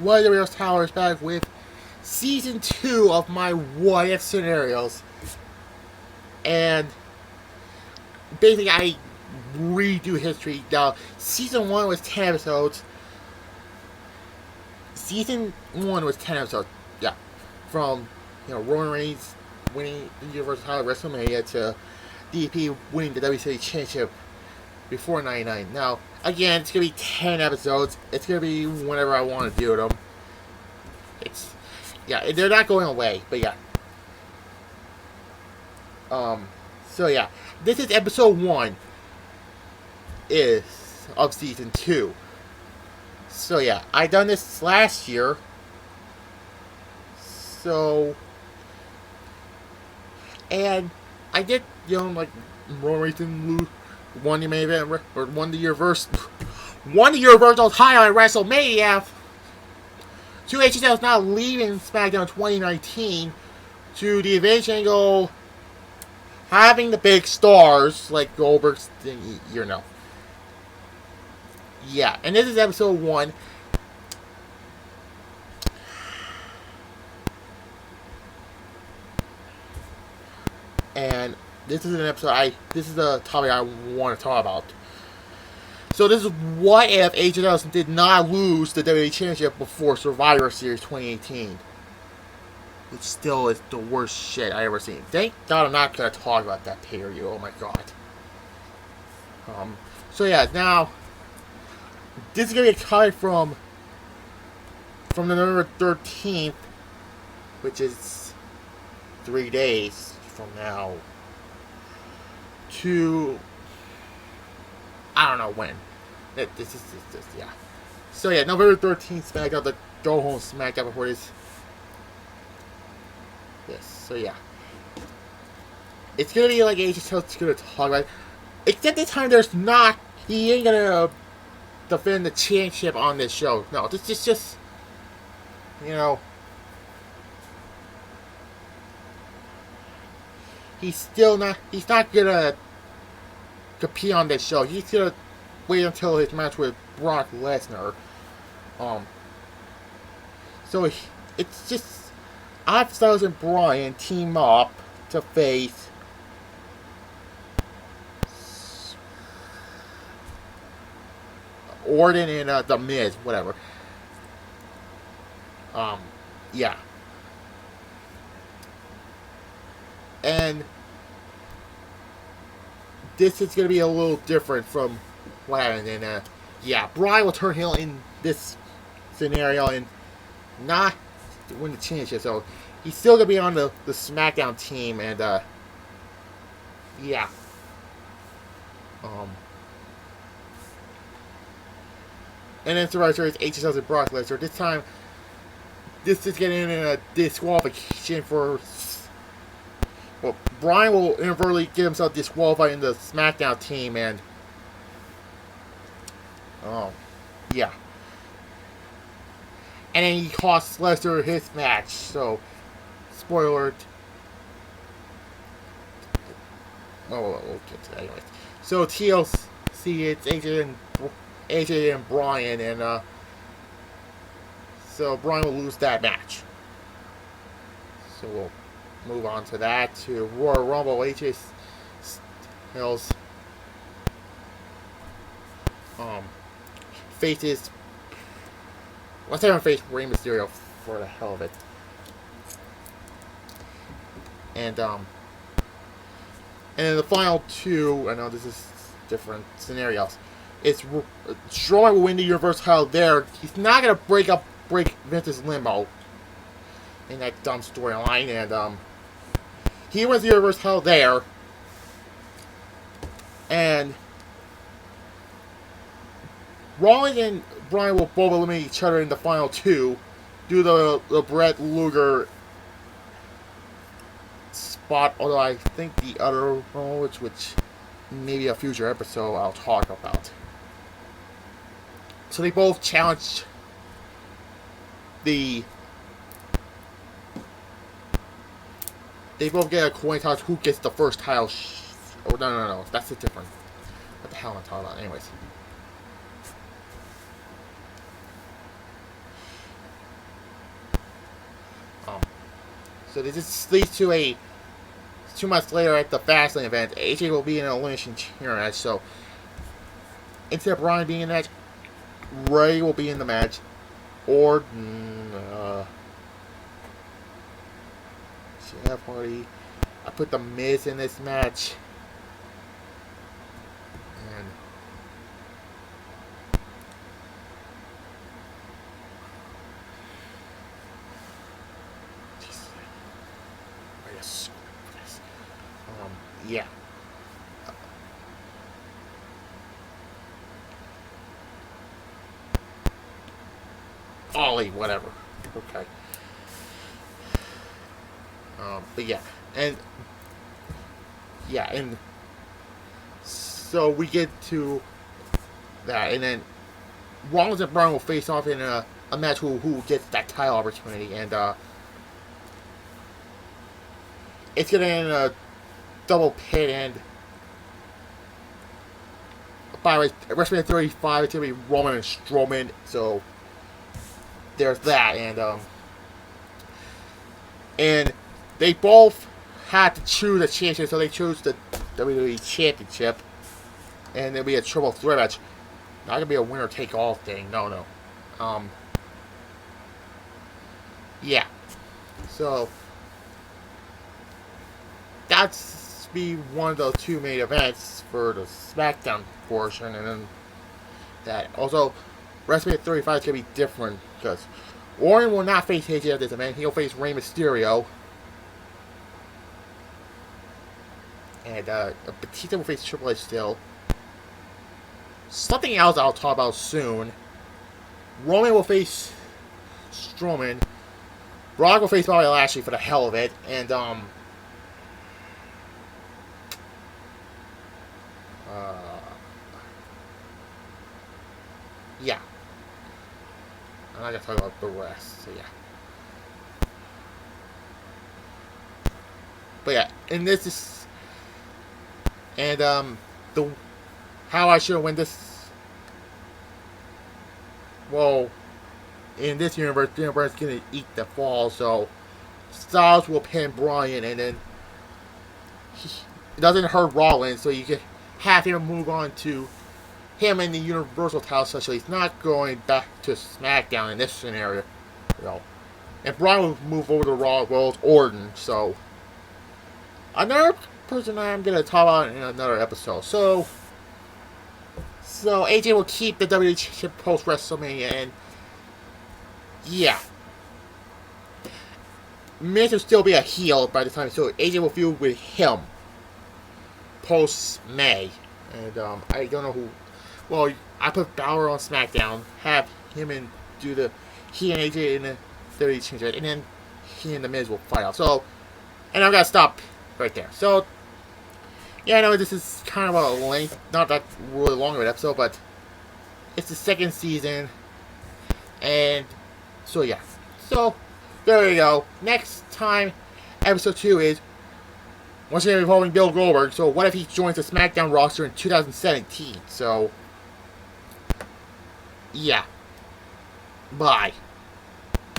WWE Tower is back with Season 2 of my What If scenarios. And basically, I redo history. Now, Season 1 was 10 episodes. Season 1 was 10 episodes. Yeah. From, Roman Reigns winning the Universal title at WrestleMania to DP winning the WWE Championship before 99. Now, again, it's going to be 10 episodes. It's going to be whenever I want to do them. They're not going away, but yeah. So yeah. This is episode 1 of season 2. So yeah, I done this last year. So, and I did, Roman Reigns won the main event, or won the Universal title at WrestleMania. 2HSL is now leaving SmackDown 2019 to the Invasion Angle, having the big stars like Goldberg's, Yeah, and this is episode 1. And this is an episode this is the topic I want to talk about. So this is what if AJ Styles did not lose the WWE Championship before Survivor Series 2018. Which still is the worst shit I ever seen. Thank God I'm not going to talk about that pay-per-view. Oh my God. So yeah, now this is going to be a cut from the November 13th, which is 3 days from now, to I don't know when. This, yeah. So yeah, November 13th SmackDown, the go home SmackDown before this. Yes, so yeah. It's gonna be like AJ Styles gonna talk about it. Except this time he ain't gonna defend the championship on this show. No, this is just, he's not gonna compete on this show. He's gonna wait until his match with Brock Lesnar. So it's just Styles and Bryan team up to face Orton and The Miz, whatever. Yeah. And this is going to be a little different from what happened. And, Bryan will turn heel in this scenario and not win the championship. So, he's still going to be on the SmackDown team. And, yeah. And then Survivor Series, AJ Styles and Brock Lesnar. This time, this is getting in a disqualification for... Well, Bryan will inadvertently get himself disqualified in the SmackDown team, and... yeah. And then he costs Lesnar his match, so... Spoiler alert. We'll get to that anyways. So, TLC, it's AJ and Bryan, and, so Bryan will lose that match. So we'll move on to that, to Royal Rumble. AJ Styles faces, let's have him face Rey Mysterio for the hell of it. And then the final two, I know this is different scenarios. It's Strowman will win the Universal title there. He's not gonna break Vince's limo in that dumb storyline, and he wins the Universal title there, and Rollins and Bryan will both eliminate each other in the final two, do the Brett Luger spot. Although I think the other one, which maybe a future episode I'll talk about. So they both challenged they both get a coin toss who gets the first title. Oh, no. That's a different. What the hell am I talking about? Anyways. So this just leads to a 2 months later at the Fastlane event, AJ will be in an elimination chamber match. So instead of Bryan being in the match, Ray will be in the match. Orton, Jeff Hardy. I put the Miz in this match. And yeah. Ollie, whatever. Okay. But yeah, and so we get to that, and then Rollins and Bryan will face off in a match who gets that title opportunity, and it's gonna end in a double pit, and by the way, WrestleMania 35, it's gonna be Roman and Strowman, so there's that, and they both had to choose a championship, so they chose the WWE Championship, and it'll be a triple threat match. Not gonna be a winner take all thing. No. Yeah. So that's be one of the two main events for the SmackDown portion, and then that also WrestleMania 35 is gonna be different because Orton will not face AJ at this event. He'll face Rey Mysterio. And Batista will face Triple H still. Something else I'll talk about soon. Roman will face Strowman. Brock will face Bobby Lashley for the hell of it. And, yeah. I'm not gonna talk about the rest, so yeah. But yeah, and this is... And, how I should win this... Well, in this universe, Bryan's gonna eat the fall, so Styles will pin Bryan, and then it doesn't hurt Rollins, so you can have him move on to him in the Universal title, so he's not going back to SmackDown in this scenario, And Bryan will move over to Raw, well, it's Orton, so another person I'm gonna talk about in another episode. So AJ will keep the WWE Championship post WrestleMania, and yeah, Miz will still be a heel by the time, so AJ will feud with him post May, and I don't know who. Well, I put Balor on SmackDown, have him and do he and AJ in the WWE Championship, and then he and the Miz will fight off. So, and I'm gonna stop right there. So, yeah, I know this is kind of a length, not that really long of an episode, but it's the second season, and so yeah. So, there you go. Next time, episode 2 is once again involving Bill Goldberg. So, what if he joins the SmackDown roster in 2017? So, yeah. Bye.